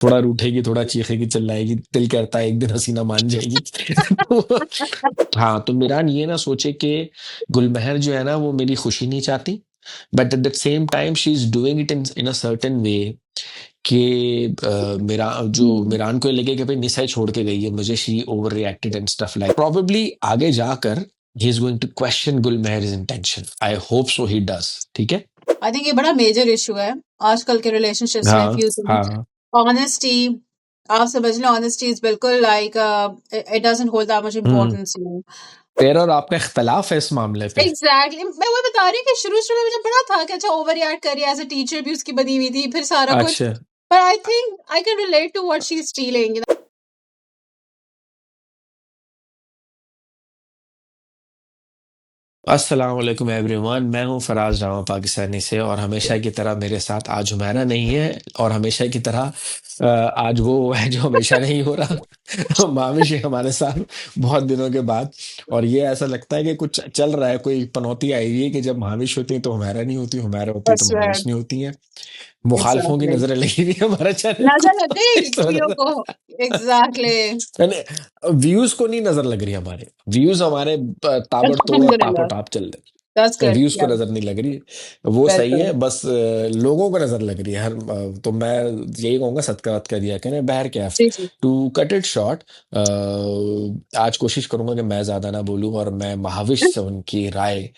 थोड़ा रूठेगी, थोड़ा चीखेगी, चिल्लाएगी, दिल करता है एक दिन हसीना मान जाएगी। तो हाँ, तो मिरान ये ना सोचे कि गुलमहर जो है ना वो मेरी खुशी नहीं चाहती, but at the same time she is doing it in in a certain way कि मेरा जो हम्म। मिरान को ये लगे कि भाई निशा ही छोड़ के गई है मुझे, she over reacted and stuff like probably आगे जाकर he is going to question Gulmahar intention. I hope so he does. ठीक है। आई थिंक ये बड़ा मेजर इशू है आजकल के रिलेशनशिप्स में, हाँ फ्यूचर में। हाँ। ऑनेस्टी, आप समझ लो, ऑनेस्टी इज बिल्कुल like it doesn't hold that much hmm. Importance, you know. तेरा और आपका इख्तलाफ है इस मामले पे? एग्जैक्टली, मैं वो बता रही हूँ कि शुरू शुरू में मुझे बड़ा था कि अच्छा ओवर रिएक्ट करिए, एज अ टीचर भी उसकी बनी हुई थी, फिर सारा कुछ। अच्छा। पर I think I can relate to what she is feeling. अस्सलाम वालेकुम एवरीवन, मैं हूं फराज रामा पाकिस्तानी से, और हमेशा की तरह मेरे साथ आज हुमैरा नहीं है, और हमेशा की तरह आज वो है जो हमेशा नहीं हो रहा। माविश है हमारे साथ बहुत दिनों के बाद। और ये ऐसा लगता है कि कुछ चल रहा है, कोई पनौती आई हुई है कि जब माविश होती है तो हुमैरा नहीं होती, हुमैरा होती है तो बस माविश नहीं होती है। मुखालफों की एग्जैक्टली, नजरें लगी हुई है हमारे चैनल को। नजर लग गई इस चीजों वजह को। एग्जैक्टली। से व्यूज को नहीं नजर लग रही हमारे, व्यूज हमारे ताबड़तोड़ और टापो अल्हम्दुलिल्लाह, टाप चल रहे। दैट्स गुड, व्यूज को या नजर नहीं लग रही, वो सही बिल्कुल। है, बस लोगों को नजर लग रही है हर तो मैं यही कहूंगा सदका वदका दिया करें बहर कैफ। जी जी। टू कट इट शॉर्ट, आज कोशिश करूंगा कि मैं ज्यादा ना बोलूं और मैं महाविश से उनकी राय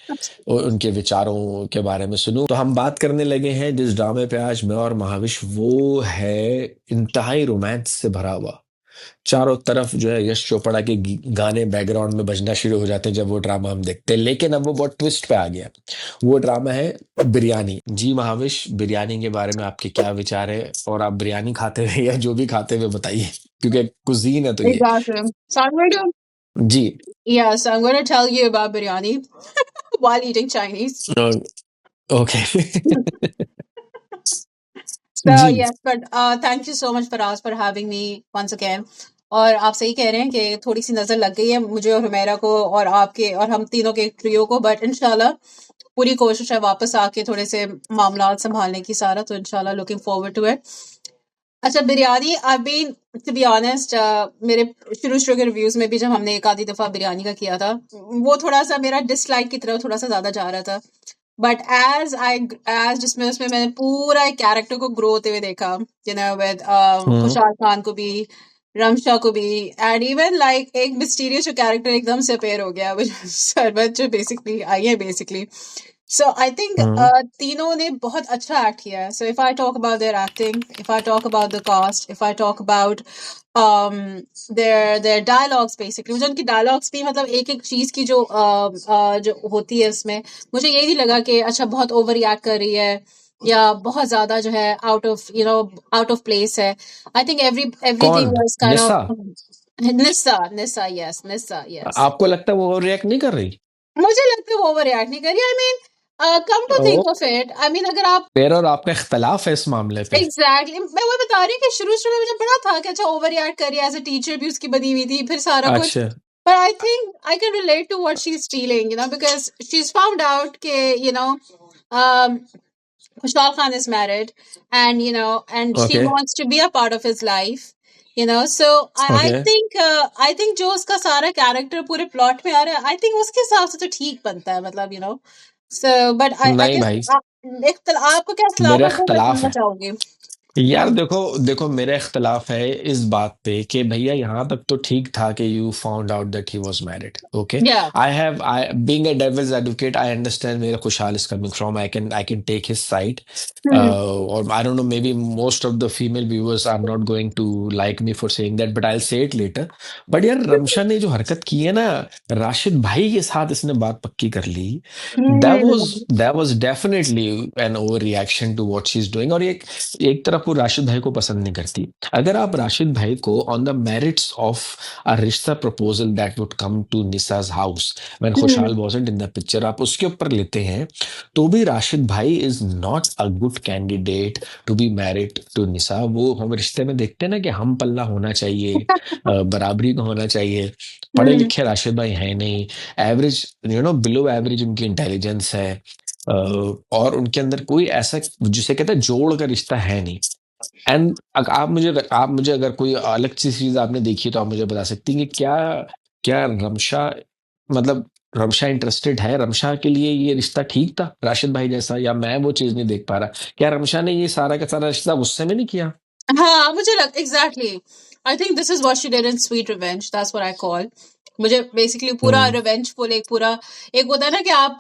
और उनके विचारों के बारे में सुनूं। तो हम बात करने लगे हैं जिस ड्रामे पे आज मैं और महाविश, वो है इंतहाई रोमांस से भरा हुआ। चारों तरफ जो है यश चोपड़ा के गाने बैकग्राउंड में बजना शुरू हो जाते हैं जब वो ड्रामा हम देखते हैं, लेकिन अब वो बहुत ट्विस्ट पे आ गया। वो ड्रामा है बिरयानी। जी महाविश, बिरयानी के बारे में आपके क्या विचार है, और आप बिरयानी खाते हुए या जो भी खाते हुए बताइए, क्योंकि कुजीन है तो ये। Exactly. So I'm going to, जी। yes, I'm going to tell you about biryani while eating Chinese. Okay. So जी। yes, but thank you so much Faraz for having me once again. और आप सही कह रहे हैं कि थोड़ी सी नजर लग गई है मुझे और हुमैरा को और आपके और हम तीनों के ट्रियो को, बट इंशाल्लाह पूरी कोशिश है वापस आके थोड़े से मामला संभालने की सारा, तो इंशाल्लाह लुकिंग फॉरवर्ड टू इट। अच्छा, biryani, I been to be honest, मेरे शुरू शुरू के रिव्यूज में भी जब हमने एक आधी दफा बिरयानी का किया था, वो थोड़ा सा मेरा डिसलाइक की तरफ थोड़ा सा ज्यादा जा रहा था। बट एज जिसमें उसमें मैंने पूरा एक कैरेक्टर को ग्रो होते हुए देखा, यू नो, विद हम्म। खुशहाल खान को भी, रमशा को भी, एंड इवन लाइक एक मिस्टीरियस जो कैरेक्टर एकदम से अपेयर हो गया, सरबत जो बेसिकली आई है बेसिकली। So I think हम्म। तीनों ने बहुत अच्छा एक्ट किया है. So if I talk about their acting, if I talk about the cast, if I talk about um their dialogues basically, मुझे उनकी dialogues भी मतलब एक एक चीज की जो होती है उसमें, मुझे ये नहीं लगा कि अच्छा बहुत ओवर रिएक्ट कर रही है या बहुत ज्यादा जो है आउट ऑफ प्लेस है. आई थिंक एवरीथिंग कौन? Was kind Nisha? Of Nisa, Nisa, yes, Nisa, yes. आपको लगता है वो रिएक्ट नहीं कर रही? मुझे लगता है वो ओवर रिएक्ट नहीं करी. I mean, come to oh, think of it, I mean अगर आप तेरा और आपका इख्तलाफ है इस मामले पे? एग्जैक्टली मैं वो बता रही हूँ कि शुरू शुरू में मुझे बड़ा था कि अच्छा ओवर रिएक्ट करिए, एज अ टीचर भी उसकी बनी हुई थी, फिर सारा कुछ. अच्छा। पर I think I can relate to what she is feeling, you know, because she is found out के, you know, Khushal Khan is married, and and she okay. wants to be a part of his life, so I okay. think जो उसका सारा character पूरे plot में आ रहा है, I think उसके हिसाब से तो ठीक बनता है, मतलब so but I नहीं guess भाई, आपको क्या इख्तिलाफ मेरा है वो मैं इख्तलाफ सुनना है। चाहूंगी. यार देखो देखो, मेरा इख्तलाफ है इस बात पे कि भैया यहाँ तक तो ठीक था कि you found out that he was married. Okay. या I being a devil's advocate, I understand where Khushal is coming from, I can take his side. और I don't know, maybe most of the female viewers are not going to like me for saying that, but I will say it later. But यार रमशा ने जो हरकत की है ना, राशिद भाई के साथ इसने बात पक्की कर ली, that was definitely an over reaction to what she is doing. और एक तरफ वो राशिद भाई को पसंद नहीं करती। अगर आप राशिद भाई को on the merits of a रिश्ता proposal that would come to Nisa's house when Khushal wasn't in the picture, आप उसके ऊपर लेते हैं, तो भी राशिद भाई is not a good candidate to be married to Nisa. वो हम रिश्ते में देखते हैं ना कि हम पल्ला होना चाहिए, बराबरी का होना चाहिए। पढ़े लिखे राशिद भाई हैं नहीं, एवरेज, बिलो एवरेज उनकी इंटेलिजेंस है, और उनके अंदर कोई ऐसा जिसे कहते हैं जोड़ का रिश्ता है नहीं। एंड आप मुझे अगर कोई अलग चीज आपने देखी तो आप मुझे बता सकती हैं कि क्या क्या रमशा मतलब रमशा इंटरेस्टेड है, रमशा के लिए ये रिश्ता ठीक था राशिद भाई जैसा, या मैं वो चीज नहीं देख पा रहा? क्या रमशा ने ये सारा का सारा रिश्ता गुस्से में नहीं किया? हाँ, मुझे लग exactly I think this is what she did in sweet revenge, that's what I call. मुझे बेसिकली पूरा हम्म। रिवेंजफुल एक पूरा एक होता है ना कि आप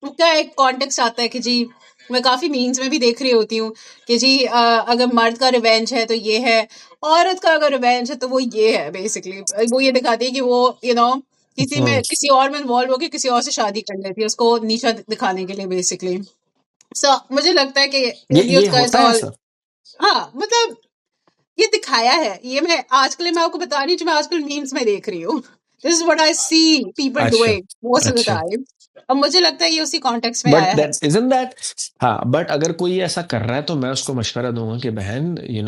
क्या एक कॉन्टेक्स्ट आता है कि जी मैं काफी मीम्स में भी देख रही होती हूँ कि जी अगर मर्द का रिवेंज है तो ये है, औरत का अगर रिवेंज है तो वो ये है। बेसिकली वो ये दिखाती है कि वो किसी में हम्म। किसी और में इन्वॉल्व होकर किसी और से शादी कर लेती है उसको नीचा दिखाने के लिए बेसिकली। सो मुझे लगता है कि ये ये उसका इज होता है ऑल। ऐसा? हाँ मतलब ये दिखाया है, ये मैं आपको बता रही हूँ जो मैं आजकल मीम्स में देख रही हूँ। This is what I see people अच्छा। डूइंग मोस्ट ऑफ द अच्छा। टाइम। अब मुझे लगता है ये उसी कॉन्टेक्स्ट में बट आया है। दैट इजंट दैट, हाँ, बट अगर कोई ऐसा कर रहा है तो मैं उसको मशवरा दूंगा कि बहन, you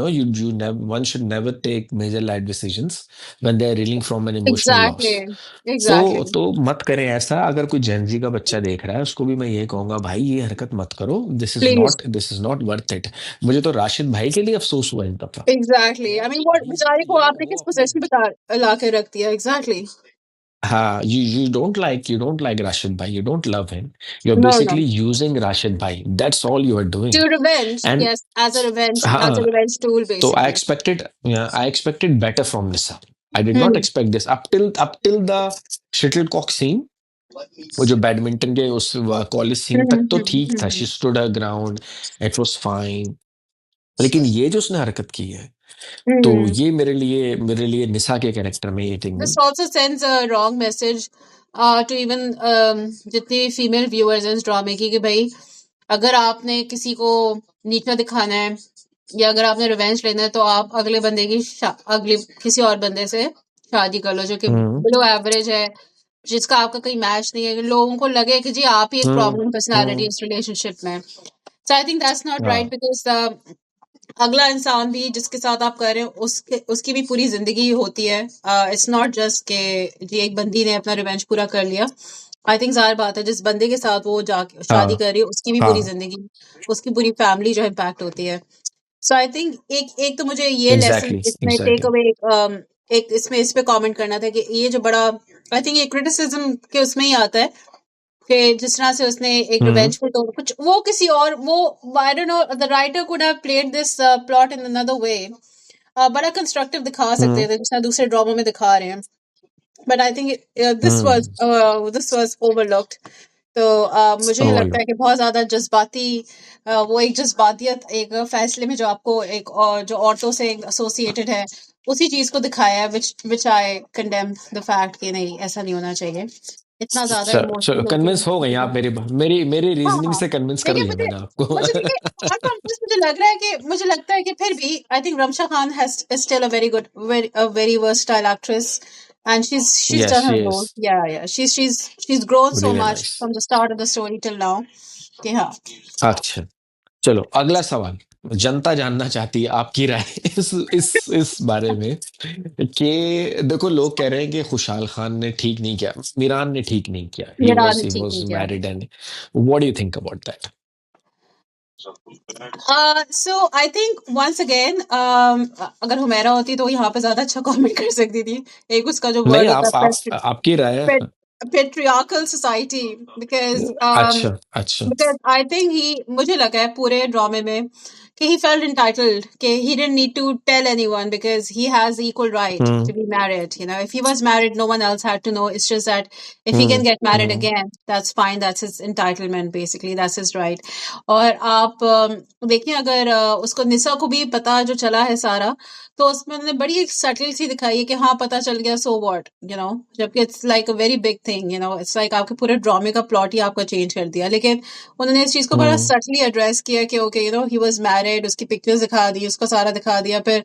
one should never take major life decisions when they are reeling from an emotional loss. Exactly तो एग्जैक्टली मत करें ऐसा। अगर कोई जेनजी का बच्चा देख रहा है उसको भी मैं ये कहूंगा, भाई ये हरकत मत करो, please. This is not worth it. मुझे तो राशिद भाई के लिए अफसोस हुआ इन दफा। एग्जैक्टली आई मीन वो बेचारे को आपने वो किस अपने पोजीशन पे ला के रख दिया। एग्जैक्टली। हाँ, you don't like Rashid bhai, you don't love him, you're no no basically using Rashid bhai, that's all you are to doing. Revenge, And yes, as a हाँ, revenge tool so basically. I expected better from Nisa. I did not hmm expect this up till the shuttlecock scene। वो जो badminton के उस college scene तक तो ठीक था, she hmm stood her ground, it was fine. लेकिन ये जो उसने हरकत की है, तो हम्म। ये मेरे लिए निसा के कैरेक्टर में ये thing. This also sends a wrong message to even जितनी फीमेल व्यूअर्स हैं इस ड्रामे की कि भाई अगर आपने किसी को नीचा दिखाना है या अगर आपने रिवेंज लेना है तो आप अगले बंदे की अगले किसी और बंदे से शादी कर लो जो कि हम्म। बिलो एवरेज है, जिसका आपका कोई मैच नहीं है, लोगों को लगे कि जी आप ही एक हम्म। प्रॉब्लम पर्सनालिटी हम्म। इस रिलेशनशिप में। So I think that's not right हाँ। बिकॉज अगला इंसान भी जिसके साथ आप कर रहे हो उसके उसकी भी पूरी जिंदगी होती है। इट्स नॉट जस्ट के जी एक बंदी ने अपना रिवेंज पूरा कर लिया। आई थिंक ज़ाहिर बात है जिस बंदे के साथ वो जाके शादी हाँ। कर रही है उसकी भी पूरी हाँ। जिंदगी, उसकी पूरी फैमिली जो इम्पैक्ट होती है। सो आई थिंक एक एक तो मुझे ये लेसन एग्जैक्टली। इसमें टेक एग्जैक्टली। अवे एक इसमें इस पे कमेंट करना था कि ये जो बड़ा आई थिंक ये क्रिटिसिज्म के उसमें ही आता है कि जिस तरह से उसने एक हम्म। रिवेंजफुल टोन कुछ वो किसी और वो आई don't know the writer could have played this plot in another way, बड़ा कंस्ट्रक्टिव दिखा सकते हम्म। थे जिस तरह दूसरे ड्रामों में दिखा रहे हैं। But I think hmm. This was overlooked. तो मुझे लगता ओवरलोड। है कि बहुत ज्यादा जज्बाती वो एक जज्बातियत एक फैसले में जो आपको एक और जो औरतों से एसोसिएटेड है उसी चीज को दिखाया है विच आई कंडेम द फैक्ट कि नहीं ऐसा नहीं होना चाहिए इतना ज्यादा चलो इमोशनल कन्विंस हो गई आप होके। मेरी मेरी हाँ रीजनिंग हाँ से कन्विंस कर देखिए लिया मुझे मैंने आपको। मुझे देखिए और कॉन्फ्रेंस मुझे लग रहा है कि मुझे लगता है कि फिर भी I think Ramsha Khan has still a very good very versatile actress and she's yes done she her is role, yeah yeah she's grown so really much nice. from the start of the story till now कि हाँ। अच्छा, चलो अगला सवाल। जनता जानना चाहती है आपकी राय इस बारे में कि देखो, लोग कह रहे हैं कि खुशहाल खान ने ठीक नहीं किया, मीरान ने ठीक नहीं किया, मेरा ने ही ठीक वाज नहीं किया। Married and what do you think about that? So I think once again अगर हुमैरा होती तो यहाँ पे ज्यादा अच्छा कमेंट कर सकती थी। एक उसका जो नहीं, वर्ड होता है आपकी राय है। patriarchal society because अच्छा। अच्छा। I think he मुझे लगा है पूरे ड्रामे में कि he felt entitled कि he didn't need to tell anyone because he has equal right hmm. to be married, you know, if he was married no one else had to know, it's just that if he can hmm. get married hmm. again that's fine, that's his entitlement basically, that's his right। और आप देखिए अगर उसको निसा को भी पता जो चला है सारा तो उसमें उन्होंने बड़ी एक सटल सी दिखाई है कि हाँ पता चल गया सो व्हाट, यू नो, जबकि it's like a very big thing, you know, it's like आपके पूरे ड्रामे का प्लॉट ही आपका चेंज कर दिया। लेकिन उन्होंने इस चीज को बड़ा हम्म। सटली एड्रेस किया कि okay you know he was married, उसकी पिक्चर्स दिखा दी, उसको सारा दिखा दिया, फिर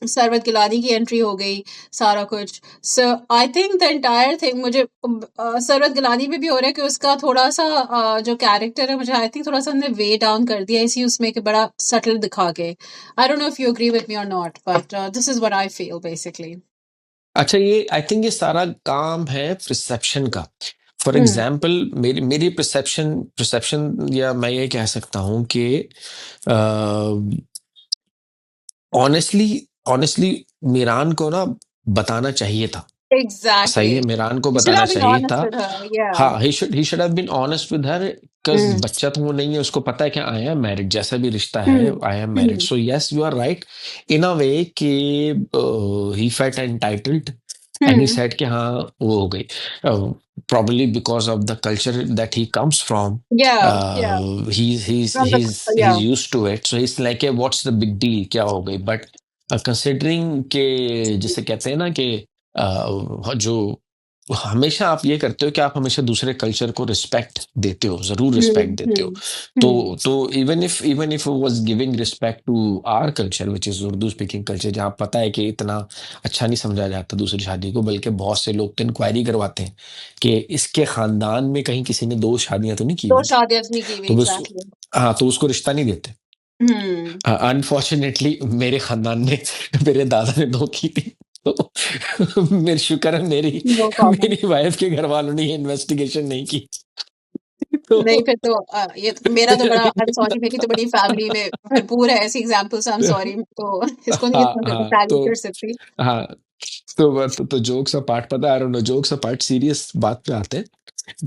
सरवत गिलानी की एंट्री हो गई, सारा कुछ। So I think the entire thing मुझे सरवत गिलानी में भी हो रहा है कि उसका थोड़ा सा जो कैरेक्टर है मुझे आई थिंक थोड़ा सा हमने वे डाउन कर दिया इसी उसमें कि बड़ा सटल दिखा के। I don't know if you agree with me or not, but this is what I feel basically. अच्छा, ये आई थिंक ये सारा काम है परसेप्शन का। For Hmm. एग्जाम्पल मेरी मेरी परसेप्शन परसेप्शन या मैं ये कह सकता हूँ कि ऑनेस्टली ऑनेस्टली मीरान को ना बताना चाहिए था। सही है, Exactly. मीरान को You should बताना have been चाहिए honest था। with her. Yeah. हाँ, he should have been honest with her, because Mm. बच्चा तो वो नहीं है, उसको पता है कि आई एम मैरिड, जैसा भी रिश्ता है, Mm. I am married. Mm. So yes, you are right in a way कि he felt entitled and he Mm. Said कि हाँ, वो हो गई। Probably because of the culture that he comes from, Yeah. Yeah. From the he's yeah. used to it. So he's like, "Hey, what's the big deal? क्या हो गई?" But considering कि जिसे कहते हैं ना कि जो हमेशा आप ये करते हो कि आप हमेशा दूसरे कल्चर को रिस्पेक्ट देते हो, ज़रूर रिस्पेक्ट Mm. देते हो। Mm. तो Mm. Even if was giving respect to our culture which is Urdu speaking culture, जहाँ पता है कि इतना अच्छा नहीं समझा जाता दूसरी शादी को, बल्कि बहुत से लोग तो इंक्वायरी करवाते हैं कि इसके खानदान में कहीं किसी ने 2 शादियाँ तो नहीं की दो हुई थी। शादियां नहीं की हुई तो बस exactly. हाँ, तो उसको रिश्ता नहीं देते। Hmm. अनफॉर्चुनेटली मेरे खानदान ने मेरे दादा ने 2 की थी। तो मेरे शुक्र है मेरी No comment. मेरी वाइफ के घरवालों ने ये इन्वेस्टिगेशन नहीं की। तो नहीं फिर तो ये मेरा तो बड़ा आई एम सॉरी, मेरी तो बड़ी फैमिली में भरपूर है ऐसी एग्जांपल्स। आई एम सॉरी, तो इसको नहीं हाँ, इतना हाँ, टैली तो कर सकती। हाँ, तो जोक्स अपार्ट, पता है, आई don't no, jokes apart, serious बात पे आते हैं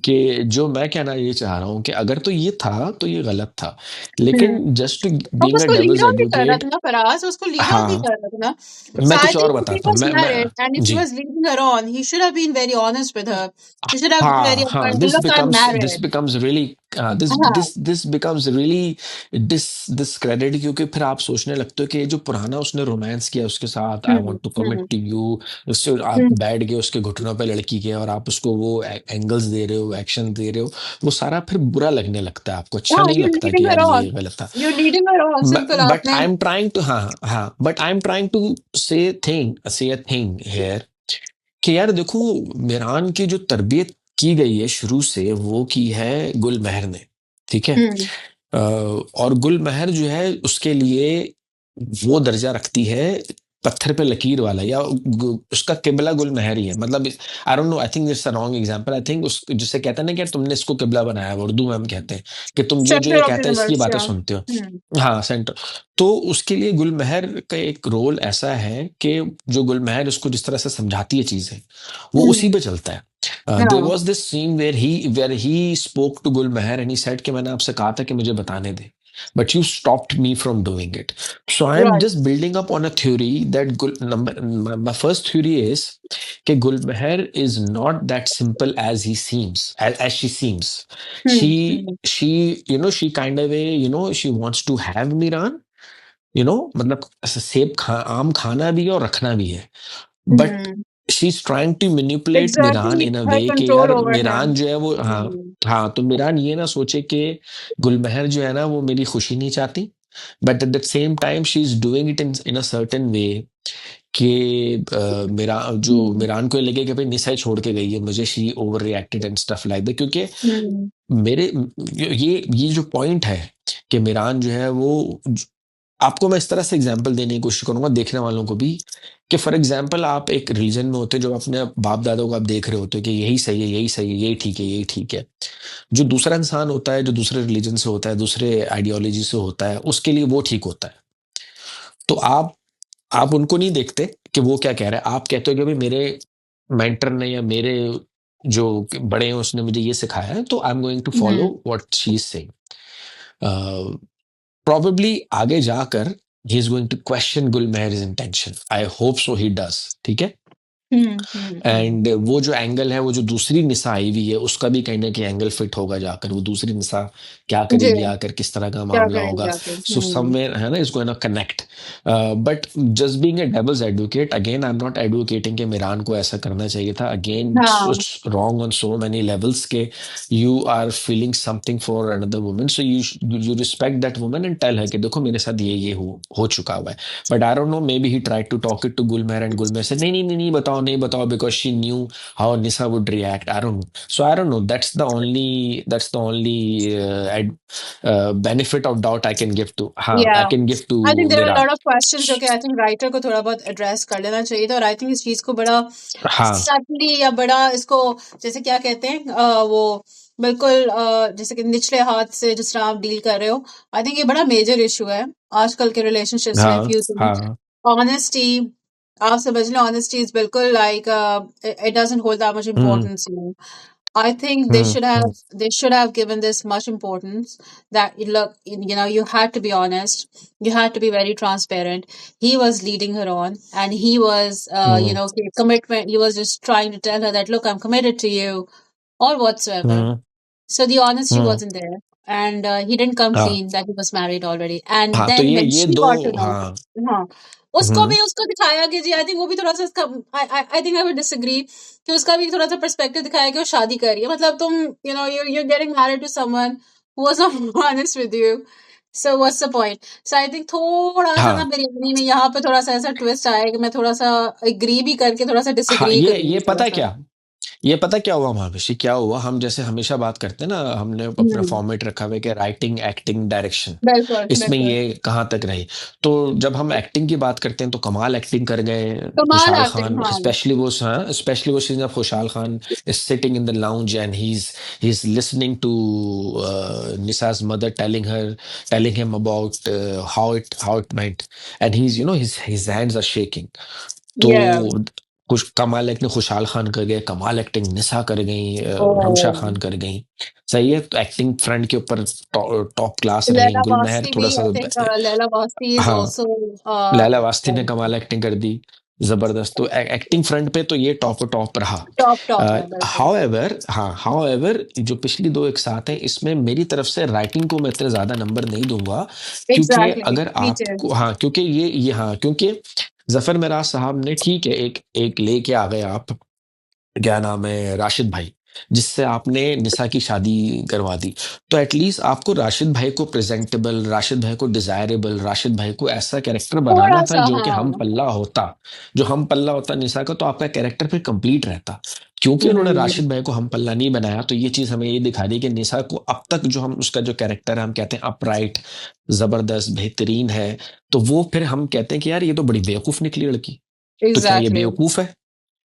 कि जो मैं कहना ये चाह रहा हूँ कि अगर तो ये था, तो ये गलत था। हम्म। लेकिन जस्ट टू और बीइंग अ उसको लीड डेविल्स ऑन भी कर रहा एडवोकेट, था ना फराज, उसको लीड ऑन भी हाँ, कर रहा था ना। मैं So I कुछ और think if he बताता हूँ। was मैं married and if he जी। was leading her on, he should have been very honest with her. He should have been हाँ, very हाँ, upfront. Look, I'm this married. Becomes really हाँ। This becomes really discredit, क्योंकि फिर आप सोचने लगते हो कि ये जो पुराना उसने रोमांस किया उसके साथ, I hmm. Want to commit hmm. To you, उससे आप हम्म। बैठ गए उसके घुटनों पे लड़की के और आप उसको वो एंगल्स दे रहे हो, एक्शन दे रहे हो, वो सारा फिर बुरा लगने लगता है, आपको अच्छा हाँ, नहीं you're लगता leading कि her यार ये on. गलत था। You're leading her on. Simple. But आपने आई एम ट्राइंग टू, हाँ, हाँ, but I am trying to say a thing here कि यार देखो, मीरान की जो तरबियत की गई है शुरू से, वो की है गुलमहर ने, ठीक है? हम्म। और गुलमहर जो है उसके लिए वो दर्जा रखती है पत्थर पे लकीर वाला, या उसका किबला गुलमहर ही है। मतलब आई don't no, I think it's a wrong example. I think उस जिसे कहते हैं ना कि यार तुमने इसको किबला बनाया, वो उर्दू में हम कहते हैं कि तुम जो जो ये सेंटर ऑफ द कहता है इसकी यूनिवर्स, बातें या। सुनते हो। हम्म। हाँ, सेंटर। तो उसके लिए गुलमहर का एक रोल ऐसा है कि जो गुलमहर उसको जिस तरह से समझाती है चीजें, वो हम्म। उसी पे चलता है। देयर हाँ। Was this scene where he spoke to Gulmahar and he said कि मैंने आपसे कहा था कि मुझे बताने दे, but you stopped me from doing it. So I am right. Just building up on a theory that Gul number my first theory is कि Gulmahar is not that simple as he seems, as she seems. Hmm. she hmm. she she kind of a, she wants to have Miran, मतलब ऐसे आम खाना भी है और रखना भी है, but hmm. She is trying to manipulate Miran Exerting in a her way कि control यार over मिरान him. जो है वो, हाँ, हम्म। हाँ, तो मिरान ये ना सोचे कि गुलमहर जो है ना वो मेरी खुशी नहीं चाहती, but at the same time she is doing it in a certain way कि मेरा जो हम्म। मिरान को ये लगे कि भाई निशा ही छोड़ के गई है मुझे, she over reacted and stuff like that, क्योंकि हम्म। मेरे ये जो पॉइंट है कि मिरान जो है वो आपको मैं इस तरह से एग्जांपल देने की कोशिश करूंगा देखने वालों को भी, कि फॉर एग्जांपल आप एक रिलीजन में होते हो, जो अपने बाप दादों को आप देख रहे होते हो कि यही सही है, यही सही है, यही ठीक है, यही ठीक है। जो दूसरा इंसान होता है, जो दूसरे रिलीजन से होता है, दूसरे आइडियोलॉजी से होता है, उसके लिए वो ठीक होता है। तो आप उनको नहीं देखते कि वो क्या कह रहा है, आप कहते हो कि भाई मेरे मेंटर ने या मेरे जो बड़े हैं उसने मुझे ये सिखाया है, तो I am going to follow hmm. What she is saying. Probably आगे जाकर he is going to question Gulmehar intention, I hope so he does, ठीक है? हम्म। हम्म। एंड वो जो एंगल है, वो जो दूसरी निशा आई हुई है, उसका भी कहीं ना कहीं एंगल फिट होगा जाकर, वो दूसरी निशा क्या जी। करेगी आकर, किस तरह का क्या मामला करेंगे होगा। आके? सो समवेयर है ना, is going to connect. But just being a devil's advocate, again I am not advocating कि मीरान को ऐसा करना चाहिए था। अगेन हाँ। It's wrong on so many levels के you are feeling something for another woman, so you respect that woman and tell her कि देखो मेरे साथ ये हो चुका हुआ है। But I don't know, maybe he tried to talk it to गुलमेहर and गुलमेहर से नहीं बताओ, नहीं बताओ, because she knew how Nisa would react. I don't know. So I don't know. That's the only benefit of doubt I can give to. हाँ, I Yeah. can give to I think there are a Miran. lot of questions जो कि I think writer को थोड़ा बहुत address कर लेना चाहिए था, और आई थिंक इस चीज को बड़ा हाँ, सटली या बड़ा इसको जैसे क्या कहते हैं वो बिल्कुल जैसे कि निचले हाथ से जिस तरह आप डील कर रहे हो, आई थिंक ये बड़ा मेजर इशू है आजकल के रिलेशनशिप्स में। हाँ फ्यू थिंग्स, हाँ। ऑनेस्टी, आप समझ लो ऑनेस्टी इज बिल्कुल like it doesn't hold that much hmm importance, you know. I think hmm hmm they should have given this much importance, that look, you know, you had to be honest, you had to be very transparent. He was leading her on, and he was you hmm know, commitment, he was just trying to tell her that look, I'm committed to you or whatsoever. Hmm So the honesty hmm, wasn't there, and he didn't come हाँ clean that he was married already. And हाँ। तो then when ये she दो, got to know, हाँ। हाँ, उसको हम्म भी उसको दिखाया कि जी, आई थिंक वो भी थोड़ा सा इसका, आई थिंक आई वुड डिसएग्री कि उसका भी थोड़ा सा पर्सपेक्टिव दिखाया कि वो शादी कर रही है, मतलब तुम, you know, you're getting married to someone who was not honest with you. So what's the point? So I think थोड़ा सा ना हाँ बिरयानी में यहाँ पे थोड़ा सा ऐसा ट्विस्ट आया कि मैं थोड़ा सा एग्री भी करके थोड़ा सा हाँ। डिसएग्री ये करूंगी थोड़ा पता है सा। क्या, ये पता क्या हुआ महाभिषेक, क्या हुआ, हम जैसे हमेशा बात करते हैं ना, हमने अपना हम्म, फॉर्मेट रखा हुआ है कि राइटिंग एक्टिंग डायरेक्शन, बिल्कुल इसमें बिल्कुल। ये कहाँ तक रही। तो जब हम एक्टिंग की बात करते हैं तो कमाल एक्टिंग कर गए कमाल खुशहाल एक्टिंग, खान, हाँ। स्पेशली वो, हाँ, स्पेशली वो scene of Khushal Khan is sitting in the lounge and he is listening to निसा's mother telling him about how it went, and he's, you know, his hands are shaking. तो Yeah. कुछ कमाल acting खुशहाल खान कर गए, कमाल एक्टिंग निसा कर गई, रमशा Oh. खान कर गई। सही है, तो एक्टिंग फ्रंट के ऊपर टॉप क्लास रही। Leela गुलमहर Basti थोड़ा bhi, सा I think Leila Basti is हाँ, also लैला वास्ती ने कमाल एक्टिंग कर दी, जबरदस्त। तो एक्टिंग फ्रंट पे तो ये टॉप टॉप रहा। top है बिल्कुल। हाउ एवर, हाँ, हाउ एवर जो पिछली दो एक साथ हैं, इसमें मेरी तरफ से राइटिंग को मैं इतने ज्यादा नंबर नहीं दूंगा, क्योंकि Exactly, अगर me too. आपको, हाँ, क्योंकि ये हाँ, क्योंकि जफर मिराज साहब ने, ठीक है, एक एक लेके आ गए आप, क्या नाम है, राशिद भाई, जिससे आपने निसा की शादी करवा दी। तो एटलीस्ट आपको राशिद भाई को प्रेजेंटेबल, राशिद भाई को डिजायरेबल, राशिद भाई को ऐसा कैरेक्टर थोड़ा बनाना था सा जो कि हम हाँ। पल्ला होता, जो हम पल्ला होता निसा का, तो आपका कैरेक्टर फिर कंप्लीट रहता। क्योंकि उन्होंने हम्म, राशिद भाई को हम पल्ला नहीं बनाया, तो ये चीज हमें ये दिखा दी कि निसा को अब तक जो हम उसका जो कैरेक्टर है, हम कहते हैं अपराइट, जबरदस्त, बेहतरीन है। तो वो फिर हम कहते हैं कि यार ये तो बड़ी बेवकूफ निकली लड़की। तो क्या ये एग्जैक्टली। बेवकूफ है,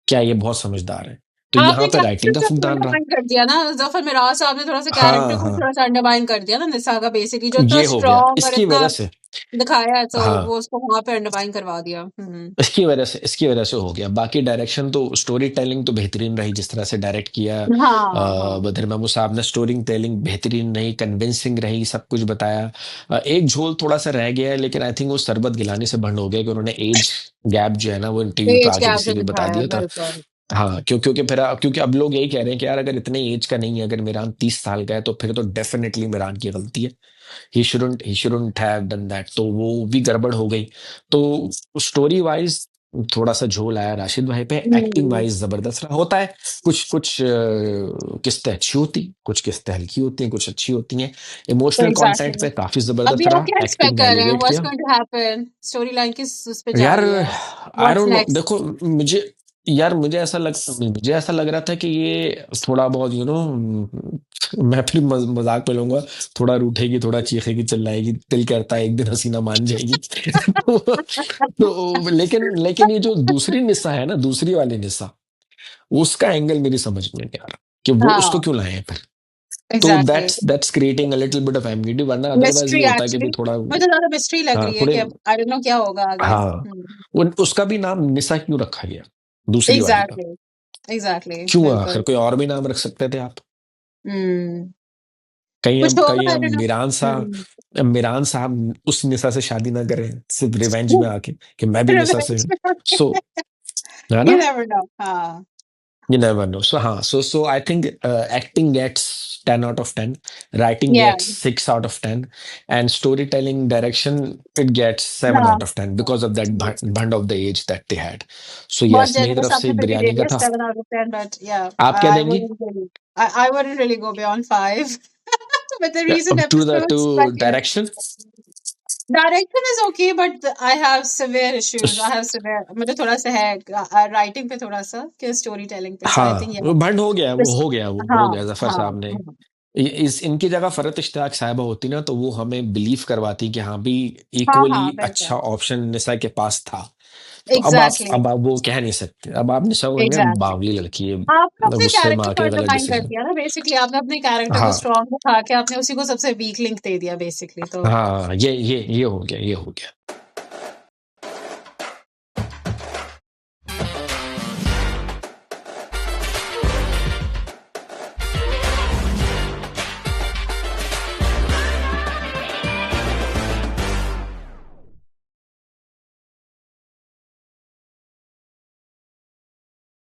क्या ये बहुत समझदार है? तो आपने यहाँ पे कैरेक्टर राइटिंग का को फुकदान रहा। अंडरमाइन कर दिया ना, जफर मिराज साहब ने थोड़ा सा कैरेक्टर हाँ को हाँ, थोड़ा सा अंडरमाइन कर दिया ना निसा का, बेसिकली जो इतना ये हो गया स्ट्रॉन्ग और इसकी इतना वजह से। दिखाया है, तो हाँ, वो उसको वहां पे अंडरमाइन करवा दिया। हम्म। इसकी वजह से हो गया। बाकी डायरेक्शन तो, स्टोरी टेलिंग तो बेहतरीन रही, जिस तरह से डायरेक्ट किया हाँ हाँ। बदर महमूद साहब ने, स्टोरी टेलिंग बेहतरीन रही, कन्विंसिंग रही, सब कुछ बताया। एक झोल थोड़ा सा रह गया है, लेकिन आई थिंक वो सरबत गिलानी से बंद हो गया कि उन्होंने एज गैप जो है ना, वो इंटरव्यू पे एज आके गैप किसी जो भी बता दिखाया है दिया था। बिल्कुल। हाँ, क्योंकि फिर क्योंकि अब लोग यही कह रहे हैं कि यार अगर इतने एज का नहीं है, अगर मिरान 30 साल का है, तो फिर तो डेफिनेटली मिरान की गलती है। He shouldn't have done that, तो वो भी गड़बड़ हो गई। तो स्टोरी वाइज थोड़ा सा झोल आया राशिद भाई पे, एक्टिंग हम्म, वाइज जबरदस्त रहा। होता है, कुछ कुछ किस्तें अच्छी होती, कुछ किस्तें हल्की होती हैं, कुछ अच्छी होती हैं। Emotional content exactly. पे काफी अभी जबरदस्त आप रहा, क्या एक्सपेक्ट एक्टिंग ने कर रहे हैं, एलिवेट व्हाट्स किया। Going to happen, story line किस उस पे जा यार रही है, I what's don't know, next? देखो, मुझे ऐसा लग रहा था कि ये थोड़ा बहुत, मैं फिर मजाक में लूंगा, थोड़ा रूठेगी, थोड़ा चीखेगी, चिल्लाएगी, दिल करता है एक दिन हसीना मान जाएगी। तो लेकिन लेकिन ये जो दूसरी निशा है ना, दूसरी वाली निशा, उसका एंगल मेरी समझ में नहीं आ रहा कि वो उसको हाँ, क्यों लाए हैं फिर। तो exactly. That's creating a little bit of ambiguity, वरना अदरवाइज मिस्ट्री ये होता है कि एक्चुअली, भी थोड़ा, मुझे ज्यादा मिस्ट्री लग हाँ रही है थोड़े, कि अब आई डोंट नो क्या होगा आगे। हाँ, उसका भी नाम निशा क्यों रखा गया, दूसरी वाली का? एग्जैक्टली, एग्जैक्टली, क्यों, आखिर बिल्कुल। कोई और भी नाम रख सकते थे आप? हम्म, कहीं कुछ अब कहीं होगा, आई अब डोंट नो। मीरान साहब उस निशा से शादी ना करें, सिर्फ रिवेंज में आके कि मैं भी निशा से हूँ। सो, है यू ना, नेवर नो, हाँ। you never know. So हाँ, so I think acting gets 10 out of 10, writing या, gets 6 out of 10, and storytelling direction it gets 7 हाँ, out of 10 because of that band of the age that they had. So बहुत yes, मेरी generous तरफ से आपने फिर भी दे बिरयानी का दिया था। 7 out of 10, बट या, आप क्या आई देंगी? Wouldn't really, I wouldn't really go beyond 5 with the recent Up to the episodes, but to yeah. direction? Direction is okay, but I have severe issues, I have severe, मुझे थोड़ा सा है writing पे थोड़ा सा, कि स्टोरी टेलिंग पे, सो आई हाँ, थिंक वो बंड हो गया, वो या। हो गया, वो हाँ हो गया जफर हाँ साहब ने। हाँ। इस इनकी जगह फरत इश्तियाक साहिबा होती ना, तो वो हमें बिलीव करवाती कि हाँ भी हाँ इक्वली हाँ, अच्छा बिल्कुल। ऑप्शन निसा के पास था। तो एग्जैक्टली। अब आप वो कह नहीं सकते। अब आप निशा को कहेंगे एग्जैक्टली। बावली लड़की है, आपने मतलब अपने गुस्से में कैरेक्टर को आके गलत अंडरमाइन कर डिसीजन। दिया ना बेसिकली, आपने अपने कैरेक्टर को हाँ, स्ट्रांग दिखा के आपने उसी को सबसे वीक लिंक दे दिया बेसिकली, तो हाँ, ये हो गया, ये हो गया।